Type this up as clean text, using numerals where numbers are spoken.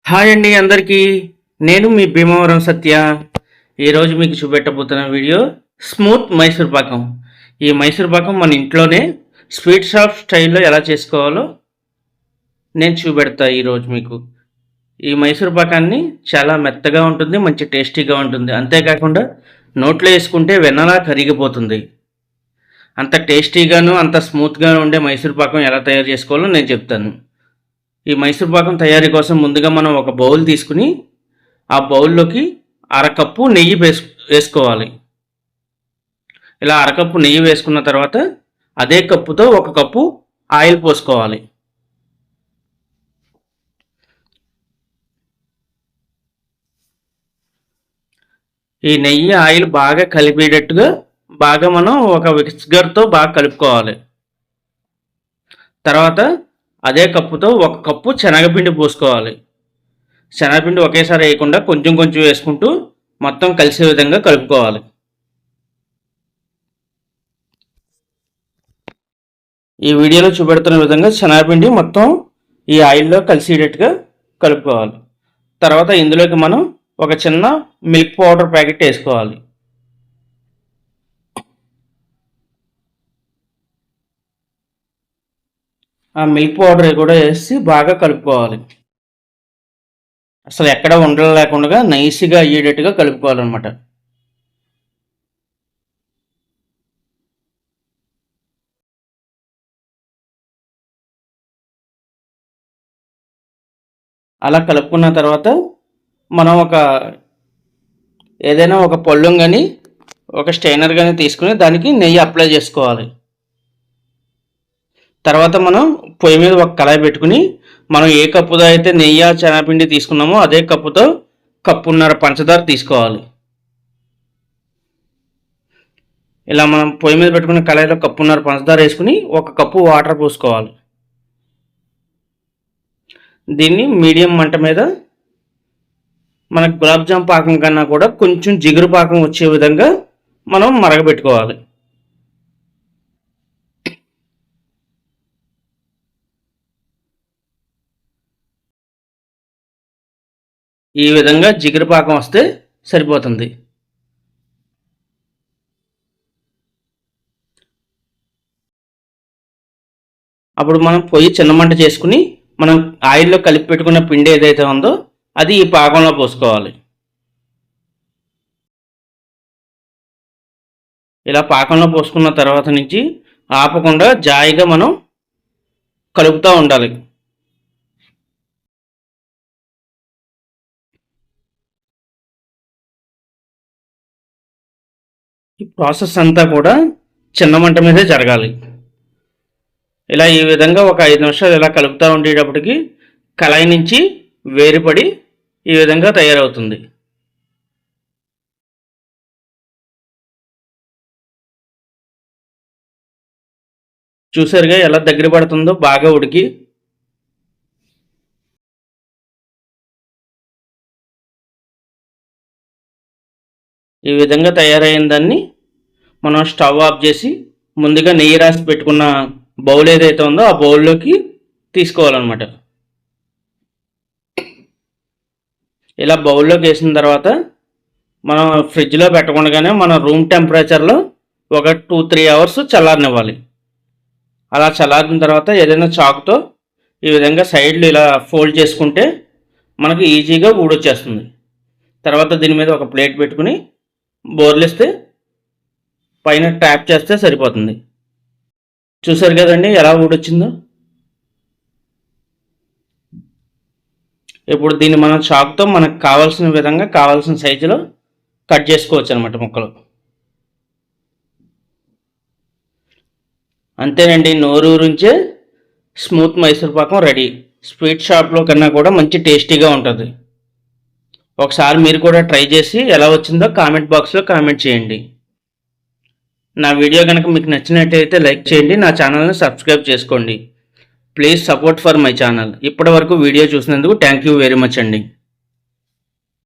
Hi అండి అందరికీ. నేను మీ భీమవరం సత్య. ఈరోజు మీకు చూపెట్టబోతున్న వీడియో స్మూత్ మైసూర్ పాకం. ఈ మైసూర్ పాకం మన ఇంట్లోనే స్వీట్ షాప్ స్టైల్లో ఎలా చేసుకోవాలో నేను చూపెడతా ఈరోజు మీకు. ఈ మైసూర్ పాకాన్ని చాలా మెత్తగా ఉంటుంది, మంచి టేస్టీగా ఉంటుంది. అంతేకాకుండా నోట్లో వేసుకుంటే వెన్నలా కరిగిపోతుంది. అంత టేస్టీగాను అంత స్మూత్గాను ఉండే మైసూర్ పాకం ఎలా తయారు చేసుకోవాలో నేను చెప్తాను. ఈ మైసూర్ పాకం తయారీ కోసం ముందుగా మనం ఒక బౌల్ తీసుకుని ఆ బౌల్లోకి అరకప్పు నెయ్యి వేసుకోవాలి. ఇలా అరకప్పు నెయ్యి వేసుకున్న తర్వాత అదే కప్పుతో ఒక కప్పు ఆయిల్ పోసుకోవాలి. ఈ నెయ్యి ఆయిల్ బాగా కలిపేటట్టుగా మనం ఒక విస్కర్తో బాగా కలుపుకోవాలి. తర్వాత అదే కప్పుతో ఒక కప్పు శనగపిండి పోసుకోవాలి. శనగపిండి ఒకేసారి వేయకుండా కొంచెం కొంచెం వేసుకుంటూ మొత్తం కలిసే విధంగా కలుపుకోవాలి. ఈ వీడియోలో చూపెడుతున్న విధంగా శనగపిండి మొత్తం ఈ ఆయిల్లో కలిసేటట్టుగా కలుపుకోవాలి. తర్వాత ఇందులోకి మనం ఒక చిన్న మిల్క్ పౌడర్ ప్యాకెట్ వేసుకోవాలి. ఆ మిల్క్ పౌడర్ కూడా వేసి బాగా కలుపుకోవాలి. అసలు ఎక్కడ ఉండలు లేకుండా నైస్గా అయ్యేటట్టుగా కలుపుకోవాలన్నమాట. అలా కలుపుకున్న తర్వాత మనం ఏదైనా ఒక పళ్ళెం కానీ ఒక స్టైనర్ కానీ తీసుకుని దానికి నెయ్యి అప్లై చేసుకోవాలి. తర్వాత మనం పొయ్యి మీద ఒక కళాయి పెట్టుకుని మనం ఏ కప్పుతో అయితే నెయ్యి శనగపిండి తీసుకున్నామో అదే కప్పుతో కప్పున్నర పంచదార తీసుకోవాలి. ఇలా మనం పొయ్యి మీద పెట్టుకున్న కళాయిలో కప్పున్నర పంచదార వేసుకుని ఒక కప్పు వాటర్ పోసుకోవాలి. దీన్ని మీడియం మంట మీద మనకు గులాబ్ జామ్ పాకం కన్నా కూడా కొంచెం జిగురు పాకం వచ్చే విధంగా మనం మరగబెట్టుకోవాలి. ఈ విధంగా జిగురు పాకం వస్తే సరిపోతుంది. అప్పుడు మనం పొయ్యి చిన్న మంట చేసుకుని మనం ఆయిల్లో కలిపి పెట్టుకున్న పిండి ఏదైతే ఉందో అది ఈ పాకంలో పోసుకోవాలి. ఇలా పాకంలో పోసుకున్న తర్వాత నుంచి ఆపకుండా జాయిగా మనం కలుపుతూ ఉండాలి. ఈ ప్రాసెస్ అంతా కూడా చిన్న మంట మీదే జరగాలి. ఇలా ఈ విధంగా ఒక 5 నిమిషాలు ఇలా కలుపుతూ ఉండేటప్పటికి కళాయి నుంచి వేరుపడి ఈ విధంగా తయారవుతుంది. చూసారుగా ఎలా దగ్గర పడుతుందో బాగా ఉడికి. ఈ విధంగా తయారైన దాన్ని మనం స్టవ్ ఆఫ్ చేసి ముందుగా నెయ్యి రాసి పెట్టుకున్న బౌల్ ఏదైతే ఉందో ఆ బౌల్లోకి తీసుకోవాలన్నమాట. ఇలా బౌల్లోకి వేసిన తర్వాత మనం ఫ్రిడ్జ్లో పెట్టకుండానే మన రూమ్ టెంపరేచర్లో ఒక 2-3 అవర్స్ చల్లారనివ్వాలి. అలా చల్లారిన తర్వాత ఏదైనా చాకుతో ఈ విధంగా సైడ్లు ఇలా ఫోల్డ్ చేసుకుంటే మనకు ఈజీగా ఊడొచ్చేస్తుంది. తర్వాత దీని మీద ఒక ప్లేట్ పెట్టుకుని బోర్లిస్తే పైన ట్యాప్ చేస్తే సరిపోతుంది. చూసారు కదండి ఎలా ఊడొచ్చిందో. ఇప్పుడు దీన్ని మనం చాకుతో మనకు కావాల్సిన విధంగా కావాల్సిన సైజులో కట్ చేసుకోవచ్చు అనమాట ముక్కలు. అంతేనండి, నోరూరించే స్మూత్ మైసూర్ పాకం రెడీ. స్వీట్ షాప్లో కన్నా కూడా మంచి టేస్టీగా ఉంటుంది. ఒకసారి మీరు కూడా ట్రై చేసి ఎలా వచ్చిందో కామెంట్ బాక్స్లో కామెంట్ చేయండి. నా వీడియో కనుక మీకు నచ్చినట్టయితే లైక్ చేయండి, నా ఛానల్ని సబ్స్క్రైబ్ చేసుకోండి. Please support for my channel. ఇప్పటి వరకు వీడియో చూసినందుకు థ్యాంక్ యూ వెరీ మచ్ అండి.